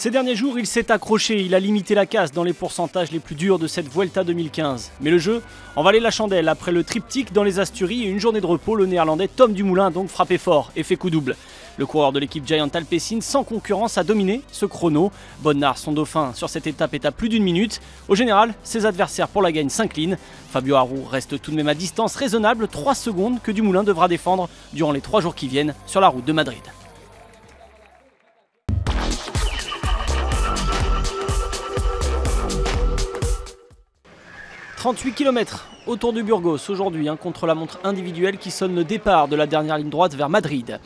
Ces derniers jours, il s'est accroché, il a limité la casse dans les pourcentages les plus durs de cette Vuelta 2015. Mais le jeu en valait la chandelle. Après le triptyque dans les Asturies et une journée de repos, le néerlandais Tom Dumoulin a donc frappé fort et fait coup double. Le coureur de l'équipe Giant Alpecin, sans concurrence, a dominé ce chrono. Bonnard, son dauphin, sur cette étape est à plus d'une minute. Au général, ses adversaires pour la gagne s'inclinent. Fabio Aru reste tout de même à distance raisonnable, 3 secondes que Dumoulin devra défendre durant les 3 jours qui viennent sur la route de Madrid. « 38 km autour de Burgos aujourd'hui, un contre-la-montre individuel qui sonne le départ de la dernière ligne droite vers Madrid.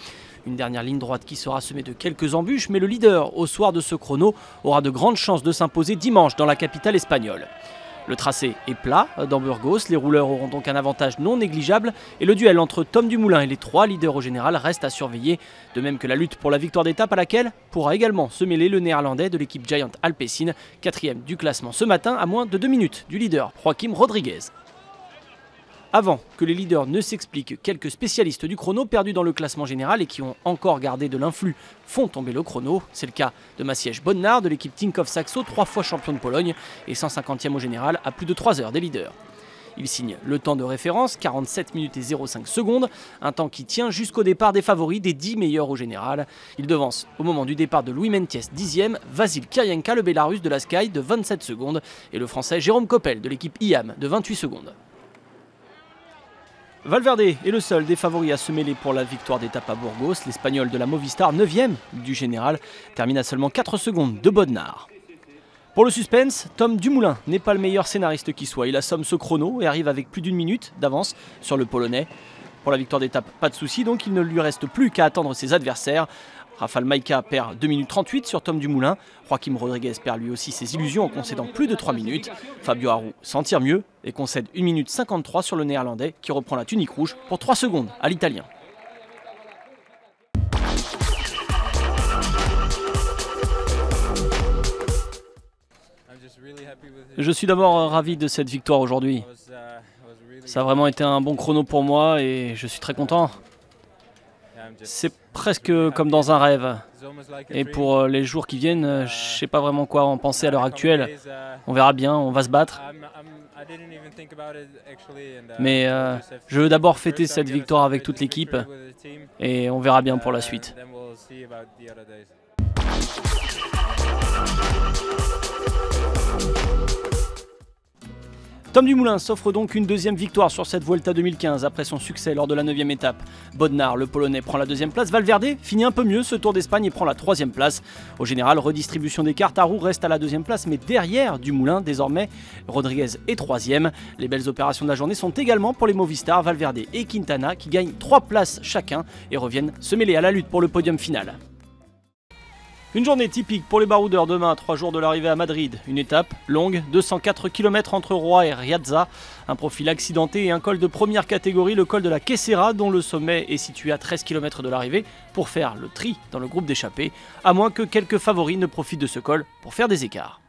Une dernière ligne droite qui sera semée de quelques embûches, mais le leader au soir de ce chrono aura de grandes chances de s'imposer dimanche dans la capitale espagnole. Le tracé est plat dans Burgos, les rouleurs auront donc un avantage non négligeable et le duel entre Tom Dumoulin et les 3 leaders au général reste à surveiller, de même que la lutte pour la victoire d'étape à laquelle pourra également se mêler le néerlandais de l'équipe Giant Alpecin, 4e du classement ce matin à moins de 2 minutes du leader Joaquim Rodriguez. Avant que les leaders ne s'expliquent, quelques spécialistes du chrono perdus dans le classement général et qui ont encore gardé de l'influx font tomber le chrono. C'est le cas de Maciej Bonnard de l'équipe Tinkoff Saxo, 3 fois champion de Pologne et 150e au général à plus de 3 heures des leaders. Il signe le temps de référence, 47 minutes et 0,5 secondes, un temps qui tient jusqu'au départ des favoris des 10 meilleurs au général. Il devance au moment du départ de Louis Meintjes 10e, Vasil Kiryenka le Bélarus de la Sky de 27 secondes et le français Jérôme Coppel de l'équipe IAM de 28 secondes. Valverde est le seul des favoris à se mêler pour la victoire d'étape à Burgos. L'Espagnol de la Movistar, 9e du général, termine à seulement 4 secondes de Bonnard. Pour le suspense, Tom Dumoulin n'est pas le meilleur scénariste qui soit. Il assomme ce chrono et arrive avec plus d'une minute d'avance sur le Polonais. Pour la victoire d'étape, pas de souci, donc il ne lui reste plus qu'à attendre ses adversaires. Rafael Majka perd 2 minutes 38 sur Tom Dumoulin. Joaquim Rodriguez perd lui aussi ses illusions en concédant plus de 3 minutes. Fabio Aru s'en tire mieux et concède 1 minute 53 sur le néerlandais qui reprend la tunique rouge pour 3 secondes à l'italien. Je suis d'abord ravi de cette victoire aujourd'hui. Ça a vraiment été un bon chrono pour moi et je suis très content. C'est presque comme dans un rêve. Et pour les jours qui viennent, je ne sais pas vraiment quoi en penser à l'heure actuelle. On verra bien, on va se battre. Mais je veux d'abord fêter cette victoire avec toute l'équipe et on verra bien pour la suite. Tom Dumoulin s'offre donc une deuxième victoire sur cette Vuelta 2015 après son succès lors de la 9e étape. Bonnard, le Polonais, prend la 2e place. Valverde finit un peu mieux ce Tour d'Espagne et prend la 3e place. Au général, redistribution des cartes, Aru reste à la 2e place, mais derrière Dumoulin, désormais, Rodriguez est 3e. Les belles opérations de la journée sont également pour les Movistar, Valverde et Quintana, qui gagnent 3 places chacun et reviennent se mêler à la lutte pour le podium final. Une journée typique pour les baroudeurs demain à 3 jours de l'arrivée à Madrid. Une étape longue, 204 km entre Roa et Riaza. Un profil accidenté et un col de première catégorie, le col de la Quesera, dont le sommet est situé à 13 km de l'arrivée, pour faire le tri dans le groupe d'échappés, à moins que quelques favoris ne profitent de ce col pour faire des écarts.